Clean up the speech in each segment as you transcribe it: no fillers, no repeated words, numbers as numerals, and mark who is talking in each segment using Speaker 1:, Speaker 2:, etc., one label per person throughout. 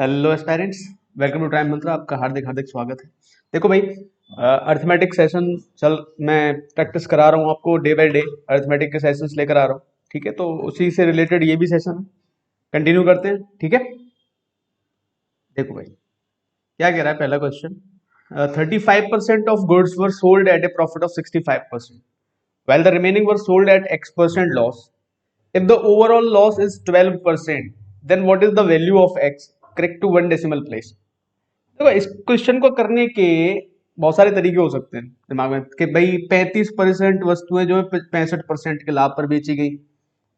Speaker 1: Hello aspirants, welcome to Time Mantra. आपका हार्दिक हार्दिक स्वागत है। देखो भाई, अर्थमेटिक सेशन चल मैं प्रैक्टिस करा रहा हूँ आपको डे बाय डे। अर्थमेटिक के सेशंस लेकर आ रहा हूँ, ठीक है। तो उसी से रिलेटेड ये भी सेशन है, कंटिन्यू करते हैं, ठीक है। देखो भाई, क्या कह रहा है पहला question. 35% of goods were sold at A profit of 65%, while the remaining were sold at X% loss. If the overall loss is 12%, then what is the value of X? Correct to one decimal place. देखो, इस question को करने के बहुत सारे तरीके हो सकते हैं दिमाग में कि भाई 35% वस्तुएं जो है 65% के लाभ पर बेची गई,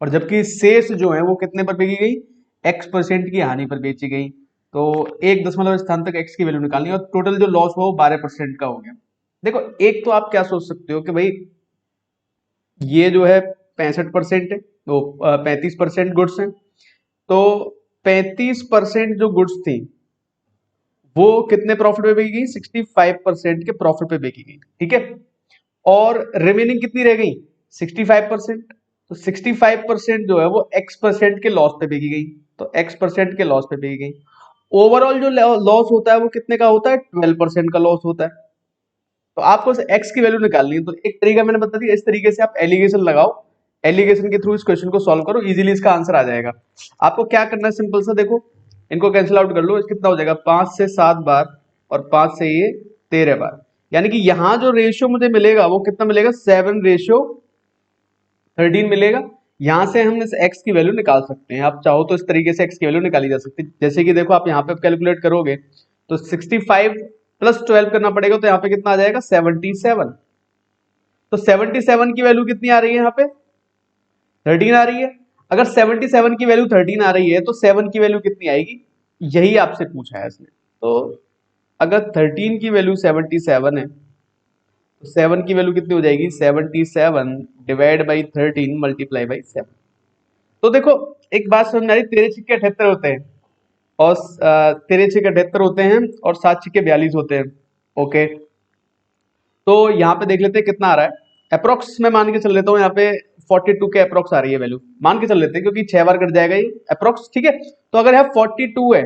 Speaker 1: और जबकि शेष जो है वो कितने पर बेची गई, X% की हानि पर बेची गई। तो एक दशमलव स्थान तक X की वैल्यू निकालनी है और टोटल जो लॉस हुआ वो 12% का हो गया। देखो, एक तो आप क्या सोच सकते हो कि भाई ये जो है 65% है, वो 35% गुड्स हैं। तो 35% जो गुड्स थी वो कितने प्रॉफिट पे बेची गई, 65% के प्रॉफिट पे बेची गई, ठीक है। और रिमेनिंग कितनी रह गई, 65%। तो 65% जो है वो X% के लॉस पे बेची गई, तो X% के लॉस पे बेची गई। ओवरऑल जो लॉस होता है वो कितने का होता है, 12% का लॉस होता है। तो आपको एक्स की वैल्यू निकालनी है। तो एक तरीका मैंने बता दिया, इस तरीके से आप एलिगेशन लगाओ, एलिगेशन के थ्रू इस क्वेश्चन को सॉल्व करो, इजीली इसका आंसर आ जाएगा। आपको क्या करना है, सिंपल सा देखो, इनको कैंसिल आउट कर लो। कितना हो जाएगा, 5 से 7 बार और 5 से ये 13 बार। यानी कि यहां जो रेशियो मुझे मिलेगा वो कितना मिलेगा, 7:13 मिलेगा। यहां से हम इस एक्स की वैल्यू निकाल सकते हैं। आप चाहो तो इस तरीके से एक्स की वैल्यू निकाली जा सकती है। जैसे कि देखो, आप यहाँ पे कैलकुलेट करोगे तो 65 प्लस 12 करना पड़ेगा, तो यहाँ पे कितना आ जाएगा, 77। तो 77 की वैल्यू कितनी आ रही है, यहाँ पे 13 आ रही है। अगर 77 की वैल्यू 13 आ रही है तो 7 की वैल्यू कितनी आएगी, यही आपसे पूछा है इसने। तो अगर 13 की वैल्यू 77 है तो 7 की वैल्यू कितनी हो जाएगी, 77 डिवाइड बाई 13 मल्टीप्लाई बाई 7। तो देखो, एक बात समझ में आ रही, तेरह छिक्के 78 होते हैं और तेरह छिक्के 78 होते हैं और 7 छिक्के 42 होते हैं। ओके, तो यहाँ पे देख लेते हैं कितना आ रहा है। अप्रोक्स मैं मान के चल लेता हूँ, यहाँ पे 42 के अप्रोक्स आ रही है वैल्यू, मान के चल लेते हैं क्योंकि 6 बार कट जाएगा ये अप्रोक्स, ठीक है। तो अगर यहाँ 42 है,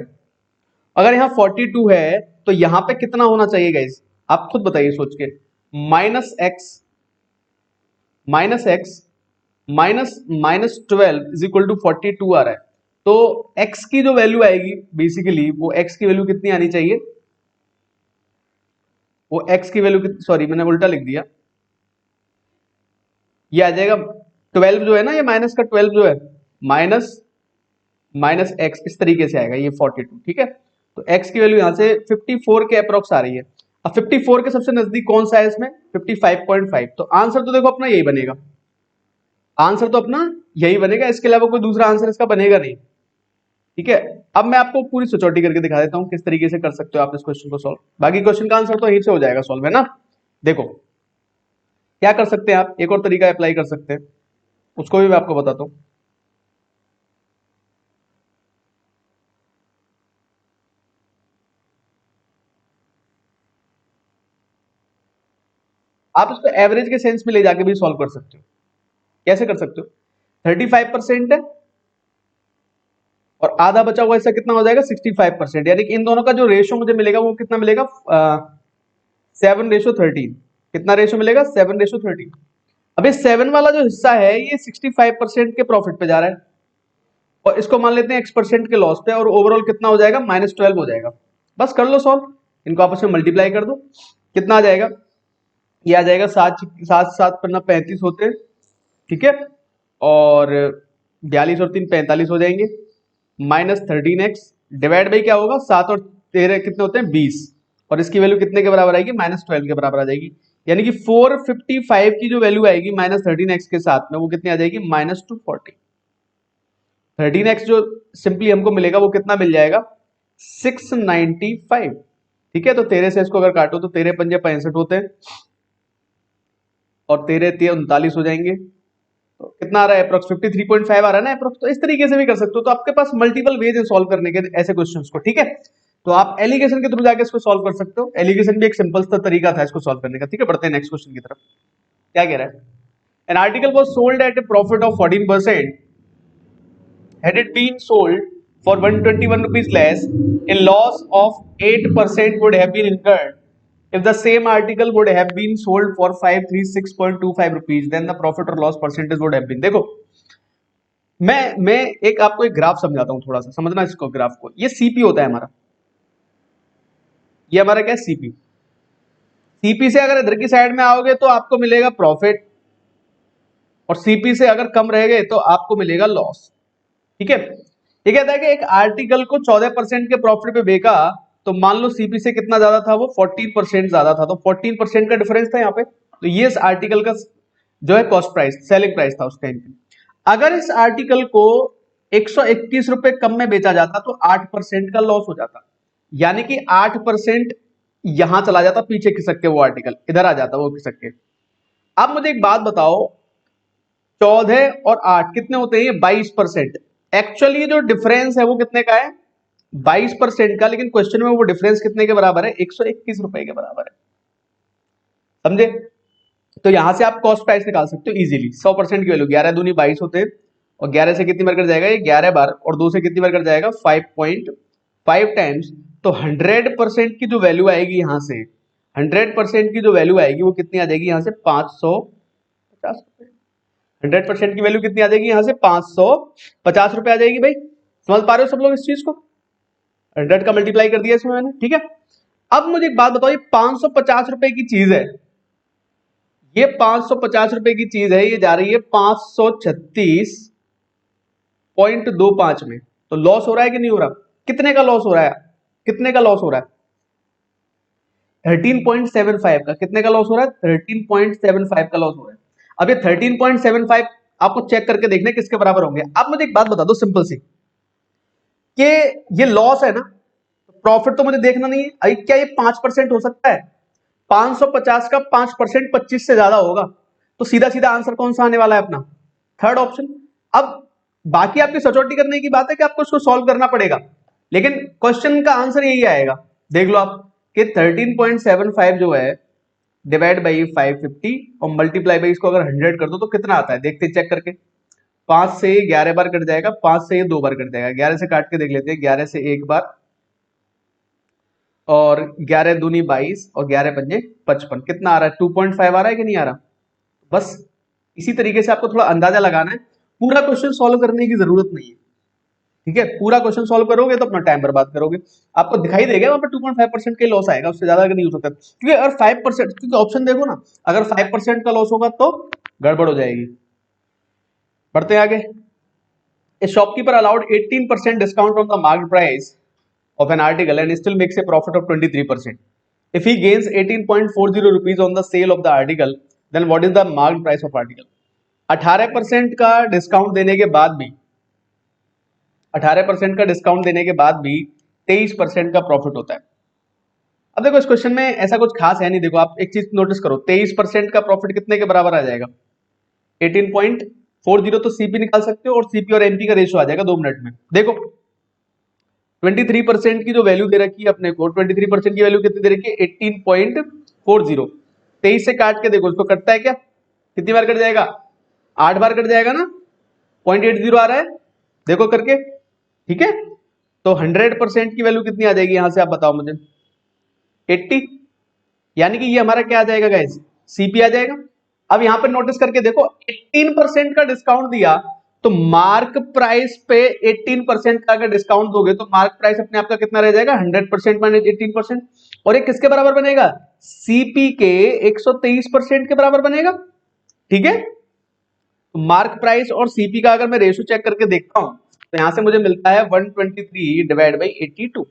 Speaker 1: अगर यहाँ 42 है तो यहाँ पे कितना होना चाहिए गाइस, आप खुद बताइए सोच के। Minus x minus x minus minus 12 is equal to 42 आ रहा है। तो x की जो वैल्यू आएगी बेसिकली, वो x की वैल्यू कितनी आनी चाहिए, वो x की वैल्यू, सॉरी मैंने उल्टा लिख दिया, ये आ जाएगा 12 जो है ना, ये माइनस का 12 जो है, माइनस माइनस एक्स, इस तरीके से आएगा ये 42, ठीक है। तो x की वैल्यू यहां से 54 के अप्रोक्स आ रही है। अब 54 के सबसे नजदीक कौन सा है इसमें, 55.5। तो आंसर तो देखो अपना यही बनेगा, आंसर तो अपना यही बनेगा, इसके अलावा कोई दूसरा आंसर इसका बनेगा नहीं, ठीक है। अब मैं आपको पूरी सिक्योरिटी करके दिखा देता हूं किस तरीके से कर सकते हो आप इस क्वेश्चन को सॉल्व। बाकी क्वेश्चन का आंसर तो यहीं से हो जाएगा सॉल्व, है ना। देखो क्या कर सकते हैं आप, एक और तरीका अप्लाई कर सकते हैं, उसको भी मैं आपको बताता हूं। आप इसको एवरेज के सेंस में ले जाके भी सॉल्व कर सकते हो। कैसे कर सकते हो, 35% है और आधा बचा हुआ ऐसा कितना हो जाएगा, 65%। यानी कि इन दोनों का जो रेशियो मुझे मिलेगा वो कितना मिलेगा, 7:13। कितना रेशियो मिलेगा, 7:13। अब ये 7 वाला जो हिस्सा है ये 65% के प्रॉफिट पे जा रहा है, और इसको मान लेते हैं X% के लॉस पे, और ओवरऑल कितना हो जाएगा, -12 हो जाएगा। बस कर लो सॉल्व, इनको आपस में मल्टीप्लाई कर दो, कितना आ जाएगा, ये आ जाएगा 7 7 7 35 होते हैं, ठीक है। और 42 और 3 45 हो जाएंगे, -13x डिवाइड बाई क्या होगा, 7 और 13 कितने होते हैं, 20। और इसकी वैल्यू कितने के बराबर आएगी, -12 के बराबर आ जाएगी। यानी कि 455 की जो वैल्यू आएगी -13x के साथ में, वो कितनी आ जाएगी, -240। 13x जो सिंपली हमको मिलेगा वो कितना मिल जाएगा, 695, ठीक है। तो 13 से इसको अगर काटो तो 13 पंजे 65 होते हैं और 13 3 39 हो जाएंगे। तो कितना आ रहा है, अप्रोक्स 53.5 आ रहा है ना अप्रोक्स। तो इस तरीके से भी कर सकते हो। तो आपके पास मल्टीपल वेज है सॉल्व करने के ऐसे क्वेश्चंस को, ठीक है। तो आप एलिगेशन के थ्रू जाके इसको सॉल्व कर सकते हो। एलिगेशन भी एक सिंपल सा तरीका था इसको सॉल्व करने का, ठीक है। बढ़ते हैं नेक्स्ट क्वेश्चन की तरफ। क्या कह रहा है, an article was sold at A profit of 14%, had it been sold for 121 rupees less, a loss of 8% would have been incurred. If the same article would have been sold for 536.25 rupees, then the profit or loss percentage would have been. देखो मैं एक आपको एक graph समझाता हूं, थोड़ा सा समझना इसको ग्राफ को। ये सीपी होता है हमारा, ये हमारा क्या है सीपी। सीपी से अगर इधर की साइड में आओगे तो आपको मिलेगा प्रॉफिट, और सीपी से अगर कम रहेंगे तो आपको मिलेगा लॉस। ठीक है, ये कहता है कि एक आर्टिकल को 14% के प्रॉफिट पे बेचा, तो मान लो सीपी से कितना ज्यादा था, वो 14% ज्यादा था, तो 14% का डिफरेंस था यहाँ पे। तो ये इस आर्टिकल का जो है कॉस्ट प्राइस, सेलिंग प्राइस था उस टाइम पे। अगर इस आर्टिकल को 121 रुपए कम में बेचा जाता तो 8% का लॉस हो जाता, यानी कि 8% यहां चला जाता, पीछे खिसक के वो आर्टिकल इधर आ जाता वो खिसक के। अब मुझे एक बात बताओ, 14 और 8 कितने होते हैं? 22%। एक्चुअली जो डिफरेंस है वो कितने का है? 22% का, लेकिन क्वेश्चन में वो डिफरेंस कितने के बराबर है? 121 रुपए के बराबर है। समझे? तो यहां से आप कॉस्ट प्राइस निकाल सकते हो इजीली। 100% की वैल्यू 11 दूनी 22 होते हैं, और 11 से कितनी बार कट जाएगा? ये 11 बार, और 2 से कितनी बार कट जाएगा? 5.5 टाइम्स। तो 100% की जो वैल्यू आएगी यहां से, 100% की जो वैल्यू आएगी वो कितनी आ जाएगी यहां से? 550 रुपए। 100% की वैल्यू कितनी आ जाएगी यहां से? 550 रुपए आ जाएगी। भाई समझ पा रहे हो सब लोग इस चीज को? 100 का मल्टीप्लाई कर दिया इसमें मैंने, ठीक है। अब मुझे एक बात बताओ, ये 550 रुपए की चीज है, ये 550 रुपए की चीज है, ये जा रही है 536.25 में, तो लॉस हो रहा है कि नहीं हो रहा? कितने का लॉस हो रहा है? कितने का लॉस हो रहा है? 13.75 का। कितने का लॉस हो रहा है? 13.75 का लॉस हो रहा है। अब ये 13.75 आपको चेक करके देखना किसके बराबर होंगे। अब मुझे एक बात बता दो सिंपल सी, कि ये लॉस है ना, प्रॉफिट तो मुझे देखना नहीं है। अभी क्या ये 5% हो सकता है? 550 का 5% 25 से ज्यादा होगा, तो सीधा सीधा आंसर कौन सा आने वाला है अपना? Third option. अब बाकी आपकी सचोटी करने की बात है कि आपको इसको सॉल्व करना पड़ेगा, लेकिन क्वेश्चन का आंसर यही आएगा। देख लो आप कि 13.75 जो है डिवाइड बाई 550 और मल्टीप्लाई बाई इसको अगर 100 कर दो तो कितना आता है, देखते चेक करके। 5 से 11 बार कट जाएगा, 5 से ये 2 बार कट जाएगा, 11 से काट के देख लेते हैं। 11 से 1 बार, और 11 दूनी 22, और 11 पंजे 55। कितना आ रहा है? 2.5 आ रहा है कि नहीं आ रहा? बस इसी तरीके से आपको थोड़ा अंदाजा लगाना है, पूरा क्वेश्चन सॉल्व करने की जरूरत नहीं है। ठीक है, पूरा क्वेश्चन सॉल्व करोगे तो अपना टाइम बर्बाद करोगे। आपको दिखाई देगा वहां पर 2.5% का लॉस आएगा, उससे ज्यादा नहीं हो सकता। क्योंकि अगर 5%, क्योंकि ऑप्शन देखो ना, अगर 5% का लॉस होगा तो गड़बड़ हो जाएगी। बढ़ते हैं आगे। A shopkeeper allowed 18% discount on the market price of an article and still makes a profit of 23%. If he gains 18.40 rupees on the sale of the article, then what is the market price of article? 18% का discount देने के बाद भी, 18% का discount देने के बाद भी 23% का प्रॉफिट होता है। अब देखो इस क्वेश्चन में ऐसा कुछ खास है नहीं। देखो आप एक चीज नोटिस करो, 23% का प्रॉफिट कितने के बराबर आ जाएगा? 18.40। तो सीपी निकाल सकते हो, और सीपी और एनपी का रेशियो आ जाएगा 2 मिनट में। देखो 23% की जो वैल्यू दे रखी है अपने को, 23% की वैल्यू कितनी दे रखी है? 18.40। 23 से काट के देखो, इसको कटता है क्या? कितनी बार कट जाएगा? 8 बार कट जाएगा ना। 0.80 आ रहा है, देखो करके। ठीक है, तो 100% की वैल्यू कितनी आ जाएगी यहां से, आप बताओ मुझे? 80। यानी कि ये हमारा क्या आ जाएगा गाइस? सीपी आ जाएगा। अब यहां पर नोटिस करके देखो, 18% का डिस्काउंट दिया, तो मार्क प्राइस पे 18% का अगर डिस्काउंट दोगे तो मार्क प्राइस अपने आप का कितना रह जाएगा? 100% माइनस 18%। और ये किसके बराबर बनेगा? सीपी के 123% के बराबर बनेगा। ठीक है, तो मार्क प्राइस और सीपी का अगर मैं रेशियो चेक करके देखता हूं तो यहां से मुझे मिलता है 123 डिवाइड बाई 82।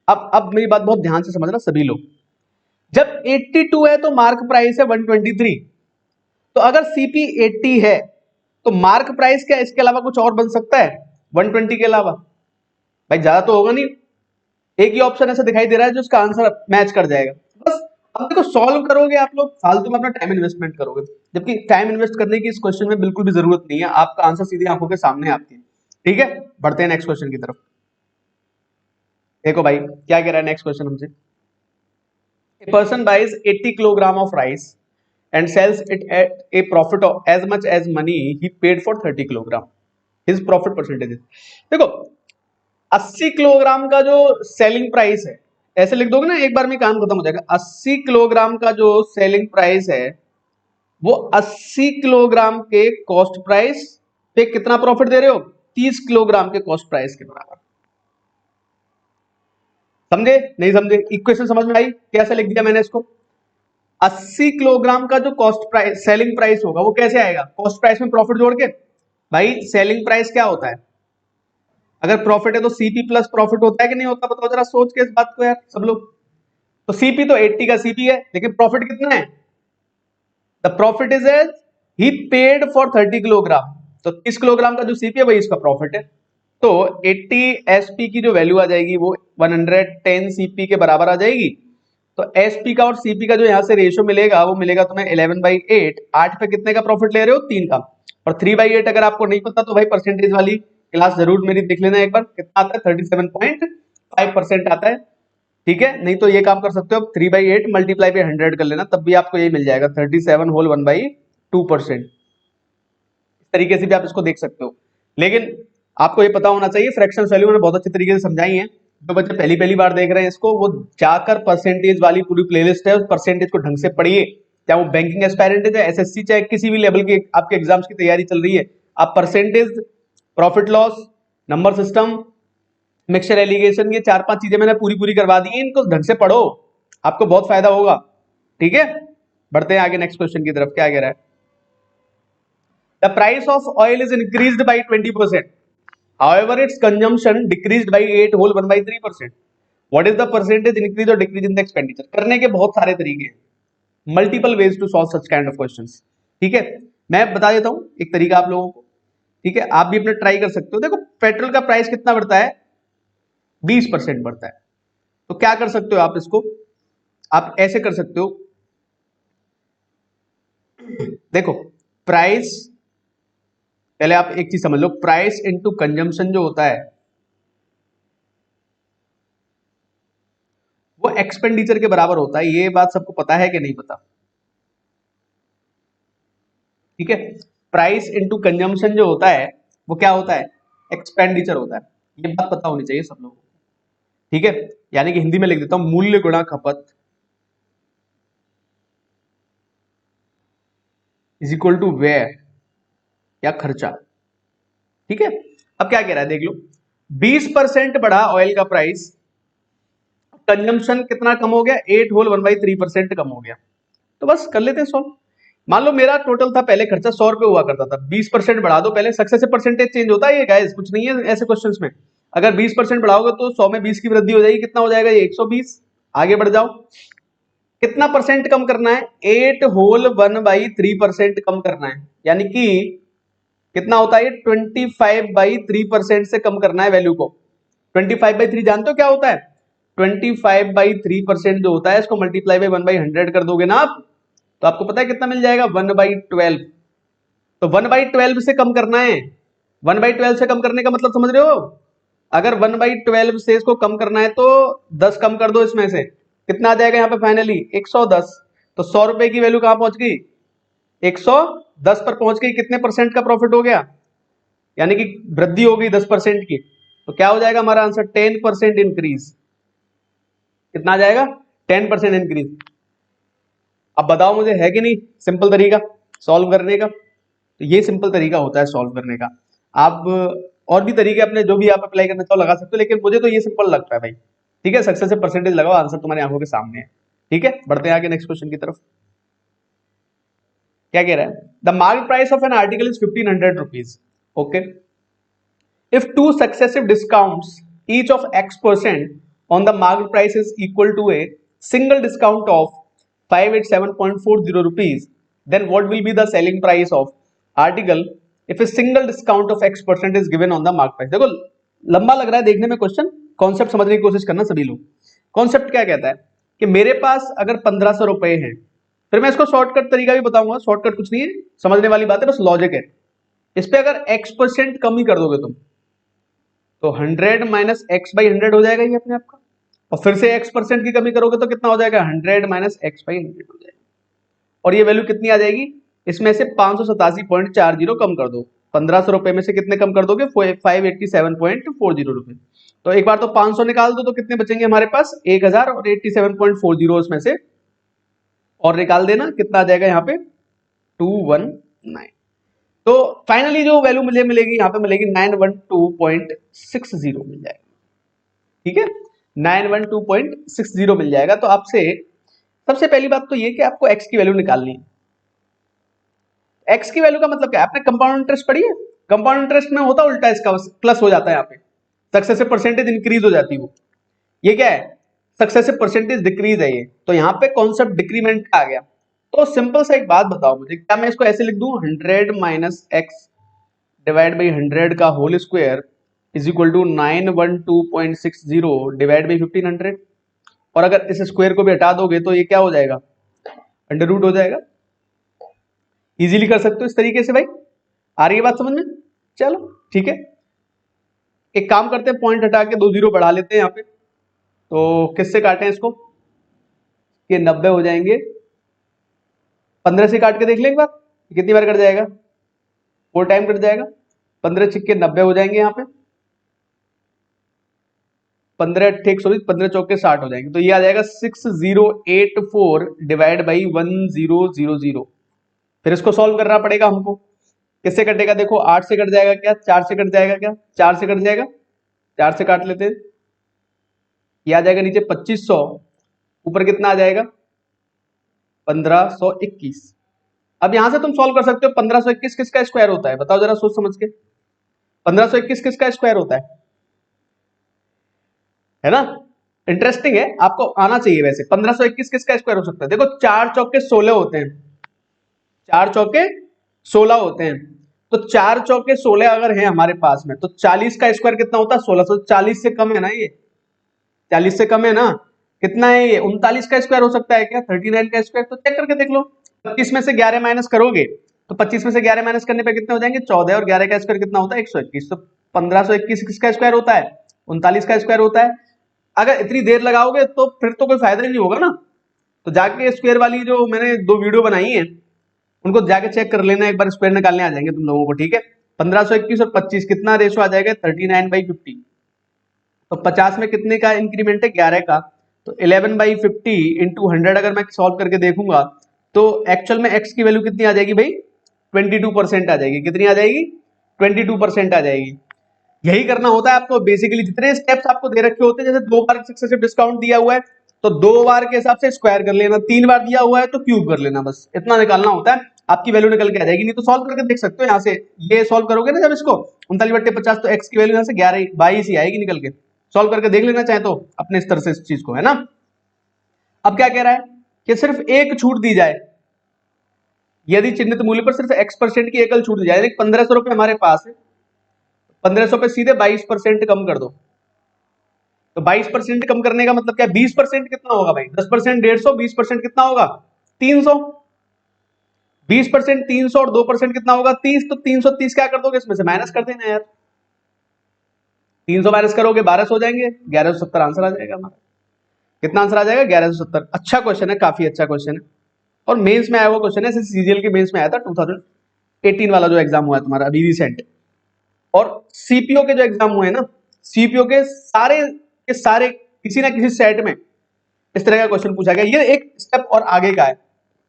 Speaker 1: अब मेरी बात बहुत ध्यान से समझना सभी लोग, जब 82 है तो मार्क प्राइस है 123, तो अगर सीपी 80 है तो मार्क प्राइस क्या इसके अलावा कुछ और बन सकता है 120 के अलावा? भाई ज्यादा तो होगा नहीं, एक ही ऑप्शन ऐसा दिखाई दे रहा है जो उसका आंसर मैच कर जाएगा। बस अब देखो सॉल्व करोगे आप लोग, फालतू में अपना टाइम इन्वेस्टमेंट करोगे, जबकि टाइम इन्वेस्ट करने की इस क्वेश्चन में बिल्कुल भी जरूरत नहीं है। आपका आंसर सीधे आंखों के सामने आपकी। ठीक है, बढ़ते हैं नेक्स्ट क्वेश्चन की तरफ। देखो भाई क्या कह रहा है नेक्स्ट क्वेश्चन हमसे। A person buys 80 kilogram of rice and sells it at a profit of as much as money he paid for 30 kilogram. His profit percentage is, देखो 80 किलोग्राम का जो सेलिंग प्राइस है, ऐसे लिख दोगे ना एक बार में काम खत्म हो जाएगा। 80 किलोग्राम का जो सेलिंग प्राइस है वो 80 किलोग्राम के कॉस्ट प्राइस पे कितना प्रॉफिट दे रहे हो? 30 किलोग्राम के कॉस्ट प्राइस के बराबर। समझे नहीं समझे? इक्वेशन समझ में आई? कैसे लिख दिया मैंने इसको? 80 किलोग्राम का जो कॉस्ट प्राइस सेलिंग प्राइस होगा वो कैसे आएगा? कॉस्ट प्राइस में प्रॉफिट जोड़ के। भाई सेलिंग प्राइस क्या होता है? अगर प्रॉफिट है तो सीपी प्लस प्रॉफिट होता है कि नहीं होता? बताओ जरा सोच के इस बात को यार सब लोग। तो सीपी तो 80 का सीपी है, लेकिन प्रॉफिट कितना है? The profit is as he paid for 30 kilogram. तो 30 किलोग्राम का जो सीपी है वही इसका प्रॉफिट है। तो 80 एसपी की जो वैल्यू आ जाएगी वो 110 सीपी के बराबर आ जाएगी। तो एसपी का और सीपी का जो यहां से रेशियो मिलेगा वो मिलेगा तुम्हें 11/8। 8 पे कितने का प्रॉफिट ले रहे हो? 3 का। और 3/8 अगर आपको नहीं पता तो भाई परसेंटेज वाली क्लास जरूर मेरी देख लेना एक बार। कितना आता है? 37.5% आता है। ठीक है, नहीं तो ये काम कर सकते हो, 3/8 मल्टीप्लाई पे 100 कर लेना, तब भी आपको ये मिल जाएगा 37 होल 1/2%। इस तरीके से भी आप इसको देख सकते हो। लेकिन आपको ये पता होना चाहिए, फ्रैक्शन वैल्यू मैंने बहुत अच्छे तरीके से समझाई है। जो बच्चे पहली पहली बार देख रहे हैं इसको, वो जाकर परसेंटेज वाली पूरी प्लेलिस्ट है, उस परसेंटेज को ढंग से पढ़िए। चाहे वो बैंकिंग एस्पायरेंट है, एसएससी, चाहे किसी भी लेवल की आपके एग्जाम्स की तैयारी चल रही है, आप percentage, profit loss, number system, mixture allegation, ये 4-5 चीजें मैंने पूरी पूरी करवा दी हैं, इनको ढंग से पढ़ो, आपको बहुत फायदा होगा। ठीक है, बढ़ते हैं आगे नेक्स्ट क्वेश्चन की तरफ। क्या कह रहा है? The price of oil is increased by 20%, however its consumption decreased by 8 whole 1/3%. what is the percentage increase or decrease in the expenditure? करने के बहुत सारे तरीके हैं, multiple ways to solve such kind of questions. ठीक है, मैं बता देता हूं एक तरीका आप लोगों को। ठीक है, आप भी अपने ट्राई कर सकते हो। देखो पेट्रोल का प्राइस कितना बढ़ता है? 20% बढ़ता है। तो क्या कर सकते हो आप इसको? आप ऐसे कर सकते हो, देखो प्राइस, पहले आप एक चीज समझ लो, प्राइस इनटू कंजम्पशन जो होता है वो एक्सपेंडिचर के बराबर होता है। ये बात सबको पता है कि नहीं पता? ठीक है, प्राइस इनटू कंजम्पशन जो होता है वो क्या होता है? एक्सपेंडिचर होता है। ये बात पता होनी चाहिए सब लोगों को। ठीक है, यानी कि हिंदी में लिख देता हूं, मूल्य गुणा खपत इज इक्वल टू व्यय या खर्चा। ठीक है, अब क्या कह रहा है देख लो, 20% बढ़ा ऑयल का प्राइस, कंजम्पशन कितना कम हो गया? 8 होल 1/3% कम हो गया। तो बस कर लेते हैं सॉल्व। मान लो मेरा टोटल था पहले खर्चा 100 रुपए हुआ करता था, 20% बढ़ा दो। पहले सक्सेस से परसेंटेज चेंज होता है ये गाइस, कुछ नहीं है ऐसे क्वेश्चंस में। अगर 20% बढ़ाओगे तो 100 में 20 की वृद्धि हो जाएगी, कितना हो जाएगा ये? 120। आगे बढ़ जाओ, कितना परसेंट कम करना है? 8 होल 1/3% कम करना है, यानी कि कितना होता है? 25/3% से कम करना है वैल्यू को। 25/3 जानते हो क्या होता है? 25/3% जो होता है, इसको मल्टीप्लाई बाई 1/100 कर दोगे ना आप, तो आपको पता है कितना मिल जाएगा? 1/12। तो 1/12 से कम करना है। 1/12 से कम करने का मतलब समझ रहे हो? अगर 1/12 से इसको कम करना है तो 10 कम कर दो इसमें से, कितना आ जाएगा यहाँ पे फाइनली? 110। तो 100 रुपए की वैल्यू कहां पहुंच गई? 110 पर पहुंच गई। कितने परसेंट का प्रॉफिट हो गया? यानी कि वृद्धि हो गई 10% की। तो क्या हो जाएगा हमारा आंसर? 10% इंक्रीज। कितना आ जाएगा? 10% इंक्रीज। अब बताओ मुझे, है कि नहीं सिंपल तरीका सॉल्व करने का? तो ये सिंपल तरीका होता है सॉल्व करने का। आप और भी तरीके अपने जो भी आप अप्लाई करना चाहो लगा सकते हो, लेकिन मुझे तो ये सिंपल लगता है भाई। ठीक है, सक्सेस से परसेंटेज लगाओ, आंसर तुम्हारी आंखों के सामने है। ठीक है, बढ़ते हैं आगे नेक्स्ट क्वेश्चन की तरफ। क्या कह रहा है? The market price of an article is 1500 rupees. Okay, if two successive discounts each of x% on the market price is equal to a single discount of 587.40 rupees, then what will be the selling price of article if a single discount of x% is given on the market price? देखो लंबा लग रहा है देखने में question, concept समझने की कोशिश करना सभी लोग। कॉन्सेप्ट क्या कहता है कि मेरे पास अगर 1500 रुपए हैं, फिर मैं इसको शॉर्टकट तरीका भी बताऊंगा, शॉर्टकट कुछ नहीं है, समझने वाली बात है, बस लॉजिक है। इस पे अगर x% कम ही कर दोगे तुम, तो 100 माइनस एक्स बाई 100 हो जाएगा ये अपने आप का। और फिर से x% की कमी करोगे तो कितना हो जाएगा? 100 माइनस एक्स बाई 100 हो जाएगा। और ये वैल्यू कितनी आ जाएगी? इसमें से 587.40 कम कर दो। 1500 रुपए में से कितने कम कर दोगे? 587.40 रुपए। तो एक बार तो 500 निकाल दो तो कितने बचेंगे हमारे पास 1000 और 87.40 उसमें से, और निकाल देना कितना आ जाएगा यहाँ पे 219। तो फाइनली जो वैल्यू मुझे मिलेगी यहाँ पे मिलेगी 912.60 मिल जाएगा। ठीक है, 912.60 मिल जाएगा। तो आपसे सबसे पहली बात तो ये कि आपको x की वैल्यू निकालनी है। x की वैल्यू का मतलब क्या है, आपने कंपाउंड इंटरेस्ट पढ़ी है? कंपाउंड इंटरेस्ट में होता उल्टा इसका, प्लस हो जाता है यहाँ पे, सक्सेसिव परसेंटेज इंक्रीज हो जाती है वो। ये क्या है, सक्सेसिव परसेंटेज डिक्रीज है ये, तो यहाँ पे कॉन्सेप्ट डिक्रीमेंट का आ गया। तो सिंपल सा एक बात बताओ मुझे, क्या मैं इसको ऐसे लिख दूं 100 माइनस एक्स डिवाइड बाई 100 का whole square is equal to 912.60 divide by 1500, और अगर इस स्क्वायर को भी हटा दोगे तो ये क्या हो जाएगा, अंडर रूट हो जाएगा। इजीली कर सकते हो इस तरीके से भाई, आ रही है बात समझ में? चलो ठीक है, एक काम करते हैं, पॉइंट हटा के 2 जीरो बढ़ा लेते हैं यहाँ पे। तो किससे काटें इसको, ये 90 हो जाएंगे, 15 से काट के देख लें एक बार कितनी बार कट जाएगा, 4 टाइम कट जाएगा, 15 छिक्के 90 हो जाएंगे यहाँ पे, 15 अट्ठे 120, 15 चौके 60 हो जाएंगे। तो ये आ जाएगा 6084 डिवाइड बाई 1000। फिर इसको सॉल्व करना पड़ेगा हमको, किससे कटेगा देखो, 8 से कट जाएगा क्या, 4 से कट जाएगा क्या, 4 से कट जाएगा, 4 से काट लेते हैं, ये आ जाएगा नीचे 2500, ऊपर कितना आ जाएगा 1521। अब यहां से तुम सॉल्व कर सकते हो, 1521 किसका स्क्वायर होता है बताओ जरा सोच समझ के, 1521 किसका स्क्वायर होता है ना? इंटरेस्टिंग है, आपको आना चाहिए वैसे। 1521 किसका स्क्वायर हो सकता है, देखो 4 चौके 16 होते हैं, 4 चौके 16 होते हैं, तो 4 चौके 16 अगर है हमारे पास में, तो 40 का स्क्वायर कितना होता है 1600, 40 से कम है ना ये, 40 से कम है ना, कितना है ये 39 का स्क्वायर हो सकता है क्या, 39 का स्क्वायर, तो चेक करके देख लो। 25 में से 11 माइनस करोगे तो 25 में से 11 माइनस करने पे कितने हो जाएंगे 14, और 11 का स्क्वायर कितना होता है 121, तो 1521 किसका स्क्वायर होता है 39 का स्क्वायर होता है। अगर इतनी देर लगाओगे तो फिर तो कोई फायदा ही नहीं होगा ना, तो जाके स्क्वायर वाली जो मैंने 2 वीडियो बनाई है उनको जाके चेक कर लेना एक बार, स्क्वायर निकालने आ जाएंगे तुम लोगों को। ठीक है, 1521 और 25 कितना रेशो आ जाएगा 39/50, तो 50 में कितने का इंक्रीमेंट है 11 का, तो 11/50 इंटू 100 अगर मैं सॉल्व करके देखूंगा तो एक्चुअल में x की वैल्यू कितनी आ जाएगी भाई 22% आ जाएगी। कितनी आ जाएगी 22% आ जाएगी। यही करना होता है आपको बेसिकली, जितने स्टेप्स आपको दे रखे होते हैं, जैसे 2 बार सक्सेसिव डिस्काउंट दिया हुआ है तो 2 बार के हिसाब से स्क्वायर कर लेना, 3 बार दिया हुआ है तो क्यूब कर लेना, बस इतना निकालना होता है, आपकी वैल्यू निकल के आ जाएगी। नहीं तो सॉल्व करके देख सकते हो, यहाँ से ये सॉल्व करोगे ना जब इसको 39/50, तो x की वैल्यू यहाँ से 22 ही आएगी निकल के, सॉल्व करके देख लेना चाहे तो अपने स्तर से इस चीज को, है ना। अब क्या कह रहा है कि सिर्फ एक छूट दी जाए, यदि चिन्हित मूल्य पर सिर्फ x% की एकल छूट दी जाए, 1500 रुपए हमारे पास है, 1500 पे सीधे 22% कम कर दो, तो 22% कम करने का मतलब क्या, 20% कितना होगा भाई, 10% 150, 20% कितना होगा 300, 20% 300 और 2% कितना होगा 30, तो 330 क्या कर दोगे इसमें से माइनस कर देना यार, 300 माइनस करोगे 1200 हो जाएंगे, 1170 आंसर आ जाएगा हमारा। कितना आंसर आ जाएगा 1170। अच्छा क्वेश्चन है, काफी अच्छा क्वेश्चन है, और मेंस में आया हुआ क्वेश्चन है, सीजीएल के मेंस में आया था 2018 वाला जो एग्जाम हुआ है तुम्हारा अभी रिसेंट, और सीपीओ के जो एग्जाम हुए हैं ना, सीपीओ के सारे किसी ना किसी सेट में इस तरह का क्वेश्चन पूछा गया। ये एक स्टेप और आगे का है,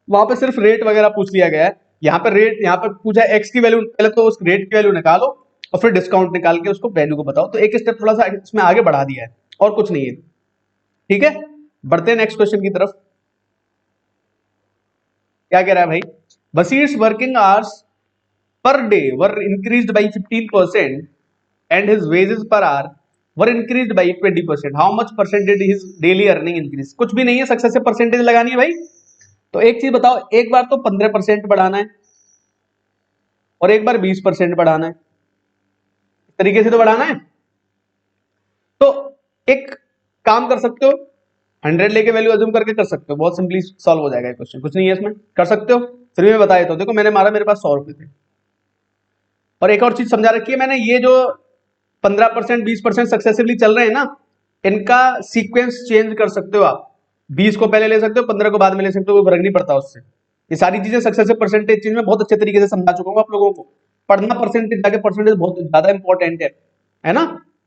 Speaker 1: वहां पे सिर्फ रेट वगैरह पूछ लिया गया है, यहाँ पे रेट, यहाँ पे पूछा एक्स की वैल्यू, पहले तो उस रेट की वैल्यू निकालो और फिर डिस्काउंट निकाल के उसको वैल्यू को बताओ, तो एक स्टेप थोड़ा सा इसमें आगे बढ़ा दिया है और कुछ नहीं है। ठीक है, बढ़ते हैं नेक्स्ट क्वेश्चन की तरफ। क्या कह रहा है भाई, Bashir's working hours per day were increased by 15% and his wages per hour were increased by 20%. How much percent did his daily earning increase? कुछ भी नहीं है, सक्सेसिव परसेंटेज लगानी है भाई। तो एक चीज बताओ, एक बार तो 15% बढ़ाना है और एक बार 20% बढ़ाना है, इस तरीके से तो बढ़ाना है। तो एक काम कर सकते हो, 100 लेके वैल्यू अज्यूम करके कर सकते हो, बहुत सिंपली सॉल्व हो जाएगा क्वेश्चन, कुछ नहीं है इसमें, कर सकते हो। फिर मैं बता देता हूं, देखो मैंने मारा, मेरे पास 100 रुपए थे, और एक और चीज समझा रखी है मैंने, ये जो 15% 20% सक्सेसिवली चल रहे हैं ना, इनका सीक्वेंस चेंज कर सकते हो आप, 20 को पहले ले सकते हो, 15 को बाद में ले सकते हो, कोई फर्क नहीं पड़ता उससे। ये सारी चीजें सक्सेसिव परसेंटेज चीज में बहुत अच्छे तरीके से समझा चुका हूँ आप लोगों को। पढ़ना परसेंटेज जाके, परसेंटेज बहुत ज्यादा इंपॉर्टेंट है ना।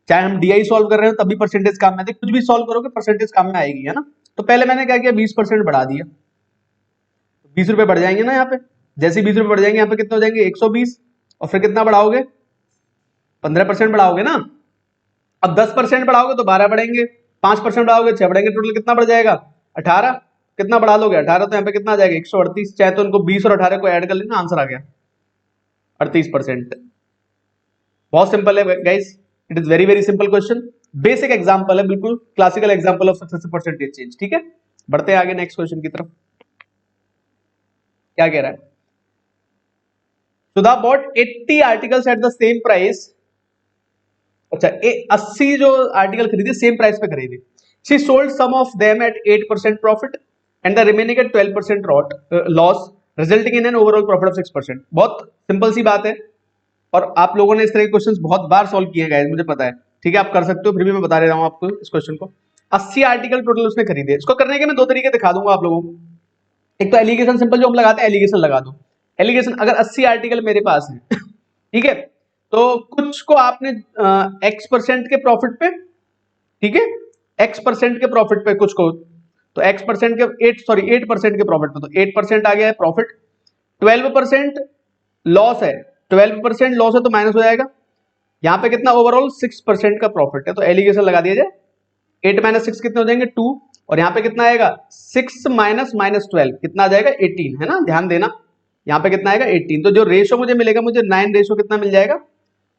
Speaker 1: चाहे हम डीआई सॉल्व कर रहे हो तब भी परसेंटेज काम में आती है, कुछ भी सॉल्व करोगे परसेंटेज काम में आएगी, है ना। तो पहले मैंने क्या किया, 20% बढ़ा दिया, 20 रुपए बढ़ जाएंगे ना यहाँ पे। जैसे 20 रुपए बढ़ जाएंगे यहाँ पे कितने हो जाएंगे, 120। और फिर कितना बढ़ाओगे, 15% बढ़ाओगे ना। अब 10% बढ़ाओगे तो 12 बढ़ेंगे, 5% बढ़ाओगे 6 बढ़ेंगे, टोटल कितना बढ़ जाएगा, 18। कितना बढ़ा लोगे 18, तो यहाँ पे कितना आ जाएगा 138। चाहे तो उनको 20 और 18 को ऐड कर लेना, आंसर आ गया 38%। बहुत सिंपल है guys, it is very very simple question, basic example है, बिल्कुल classical example of successive percentage change. ठीक है, बढ़ते हैं आगे नेक्स्ट क्वेश्चन की तरफ। क्या कह रहा है, Sudha bought 80 articles at the same price. अच्छा, 80 जो आर्टिकल खरीदे सेम प्राइस पे खरीदे। She sold some of them at 8% profit and the remaining at 12% loss, resulting in an overall profit of 6%। बहुत सिंपल सी बात है, और आप लोगों ने इस तरह के क्वेश्चंस बहुत बार सॉल्व किए हैं, मुझे पता है। ठीक है, आप कर सकते हो, फिर भी मैं बता रहा हूं आपको इस क्वेश्चन को। 80 आर्टिकल टोटल उसने खरीदे। इसको करने के मैं दो तरीके दिखा दूंगा आप लोगों को। एक तो एलिगेशन, सिंपल जो हम लगाते हैं एलिगेशन लगा दो। एलिगेशन, अगर 80 आर्टिकल मेरे पास है ठीक है, तो कुछ को आपने x% के प्रॉफिट पे, ठीक है, x% के प्रॉफिट पे कुछ को, तो x% के 8% के प्रॉफिट पे, तो 8% आ गया है प्रॉफिट। 12% लॉस है, 12% लॉस है तो माइनस हो जाएगा। यहां पे कितना ओवरऑल 6% का प्रॉफिट है, तो एलिगेशन लगा दिया जाए। 8 - 6 कितने हो जाएंगे 2, और यहाँ पे कितना आएगा 6 - -12 कितना आ जाएगा 18, है ना, ध्यान देना। यहाँ पे कितना आएगा 18, तो जो रेशो मुझे मिलेगा, मुझे 9 रेशो कितना मिल जाएगा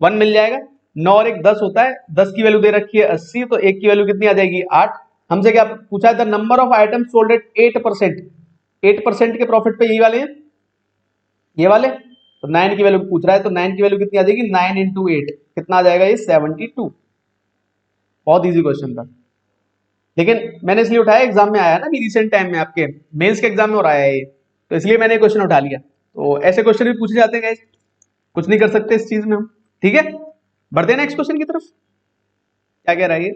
Speaker 1: 1 मिल जाएगा। 9 और 1 10 होता है, 10 की वैल्यू दे रखी है 80, तो 1 की वैल्यू कितनी आ जाएगी 8। हमसे क्या पूछा है, the number of item sold at 8%। 8% के प्रॉफिट पे यही वाले हैं, ये वाले, तो 9 की वैल्यू पूछ रहा है, तो 9 की वैल्यू कितनी आ जाएगी 9 × 8 कितना आ जाएगा ये 72। बहुत इजी क्वेश्चन था, लेकिन मैंने इसलिए उठाया, एग्जाम में आया ना अभी रिसेंट टाइम में, आपके मेंस के एग्जाम में हो रहा है ये, तो इसलिए मैंने क्वेश्चन उठा लिया। तो ऐसे क्वेश्चन भी पूछे जाते हैं गाइस, कुछ नहीं कर सकते इस चीज में हम। ठीक है, बढ़ते हैं नेक्स्ट क्वेश्चन की तरफ। क्या कह रहा है ये,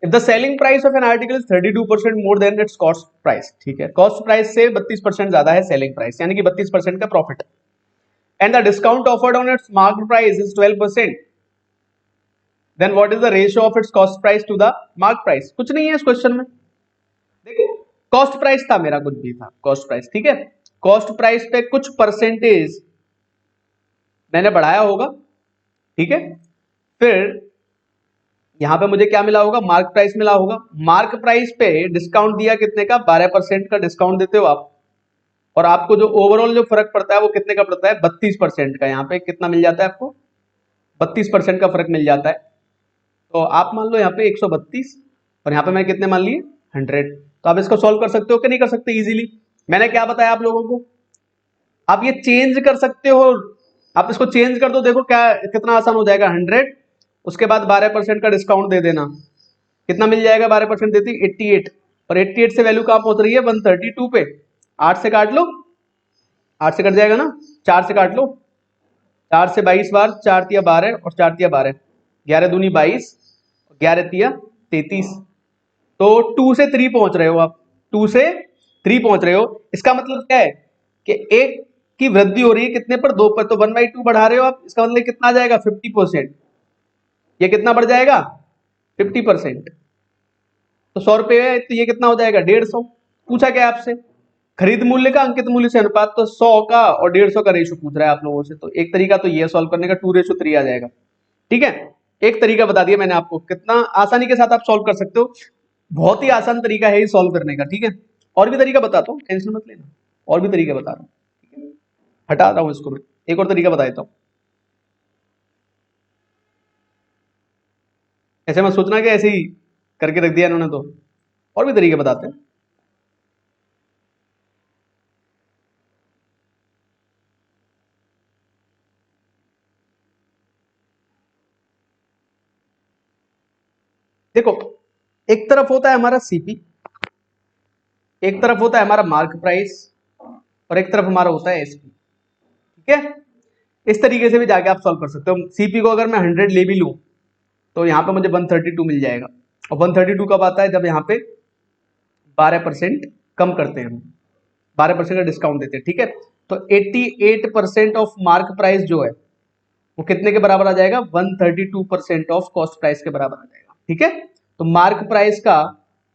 Speaker 1: if the selling price of an article is 32% more than it's cost price. ठीक है, कॉस्ट प्राइस से 32% ज्यादा है सेलिंग प्राइस, यानी कि 32% का profit, and the discount offered on its market price is 12%, then what is the ratio of its cost price to the mark price. कुछ नहीं है इस क्वेश्चन में, देखो कॉस्ट प्राइस था मेरा, कुछ भी था कॉस्ट प्राइस, ठीक है, कॉस्ट प्राइस पे कुछ परसेंटेज मैंने बढ़ाया होगा, ठीक है, फिर यहां पे मुझे क्या मिला होगा, मार्क प्राइस मिला होगा। मार्क प्राइस पे डिस्काउंट दिया कितने का, 12% का डिस्काउंट देते हो आप, और आपको जो ओवरऑल जो फर्क पड़ता है वो कितने का पड़ता है 32% का। यहाँ पे कितना मिल जाता है आपको, 32% का फर्क मिल जाता है। तो आप मान लो यहाँ पे 132, और यहाँ पे मैं कितने मान लिए 100। तो आप इसको सॉल्व कर सकते हो कि नहीं कर सकते इजीली। मैंने क्या बताया आप लोगों को, आप ये चेंज कर सकते हो, आप इसको चेंज कर दो, देखो क्या कितना आसान हो जाएगा। 100 उसके बाद 12% का डिस्काउंट दे देना, कितना मिल जाएगा 12% देती 88, और 88 से वैल्यू कहां पहुंच रही है 132 पे। 8 से काट लो, 8 से कट जाएगा ना, 4 से काट लो, 4 से 22 बार, 4 तिया 12 और 4 तिया 12, 11 दूनी 22, 11 तिया 33, तो 2 से 3 पहुंच रहे हो आप, 2 से 3 पहुंच रहे हो। इसका मतलब क्या है कि एक की वृद्धि हो रही है कितने पर, 2 पर, तो 1/2 बढ़ा रहे हो आप, इसका मतलब कितना आ जाएगा 50%। ये कितना बढ़ जाएगा 50%, तो 100 रुपए है, तो ये कितना हो जाएगा 150। पूछा क्या आपसे, खरीद मूल्य का अंकित मूल्य से अनुपात, तो 100 का और 150 का रेशो पूछ रहा है आप लोगों से। तो एक तरीका तो ये सॉल्व करने का 2:3 आ जाएगा। ठीक है, एक तरीका बता दिया मैंने आपको, कितना आसानी के साथ आप सॉल्व कर सकते हो, बहुत ही आसान तरीका है ये सॉल्व करने का। ठीक है, और भी तरीका बताता हूँ, टेंशन मत लेना, और भी तरीका बता रहा हूँ, ठीक है, हटा रहा हूँ इसको मैं, एक और तरीका बता देता हूँ। ऐसे मत सोचना कि ऐसे ही करके रख दिया इन्होंने, तो और भी तरीके बताते हैं। देखो, एक तरफ होता है हमारा सीपी, एक तरफ होता है हमारा मार्क प्राइस, और एक तरफ हमारा होता है एसपी। ठीक है, इस तरीके से भी जाके आप सॉल्व कर सकते हो। सीपी को अगर मैं 100 ले भी लूं, तो यहाँ पे मुझे 132 मिल जाएगा, और 132 कब आता है, जब यहाँ पे 12% कम करते हैं हम, 12% का डिस्काउंट देते हैं। ठीक है, तो 88% ऑफ मार्क प्राइस जो है वो कितने के बराबर आ जाएगा, 132% ऑफ कॉस्ट प्राइस के बराबर आ जाएगा। ठीक है, तो मार्क प्राइस का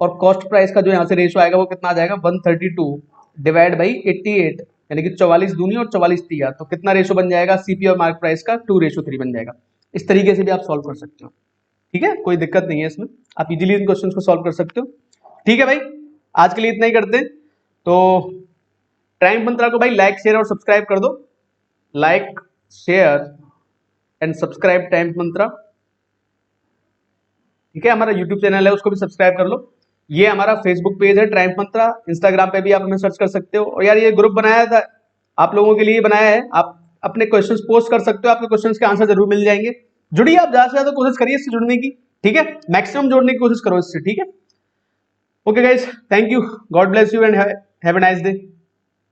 Speaker 1: और कॉस्ट प्राइस का जो यहाँ से रेशो आएगा वो कितना आ जाएगा, 132 डिवाइड बाई 88, यानी कि 44 दूनी और 44 तिया, तो कितना रेशो बन जाएगा सीपी और मार्क प्राइस का, 2:3 बन जाएगा। इस तरीके से भी आप सॉल्व कर सकते हो। ठीक है, कोई दिक्कत नहीं है इसमें, आप इजीली इन क्वेश्चंस को सॉल्व कर सकते हो। ठीक है भाई, आज के लिए इतना ही करते हैं। तो टाइम मंत्रा को भाई लाइक शेयर और सब्सक्राइब कर दो, like share and subscribe Time Mantra. ठीक है, हमारा यूट्यूब चैनल है उसको भी सब्सक्राइब कर लो। ये हमारा फेसबुक पेज है ट्राइम मंत्रा, इंस्टाग्राम पे भी आप हमें सर्च कर सकते हो। और यार ये ग्रुप बनाया था आप लोगों के लिए बनाया है, आप अपने क्वेश्चंस पोस्ट कर सकते हो, आपके क्वेश्चंस के आंसर जरूर मिल जाएंगे। जुड़िए, आप ज्यादा से ज्यादा कोशिश करिए इससे जुड़ने की। ठीक है, मैक्सिमम जोड़ने की कोशिश करो इससे। ठीक है, okay guys, thank you, God bless you and have a nice day.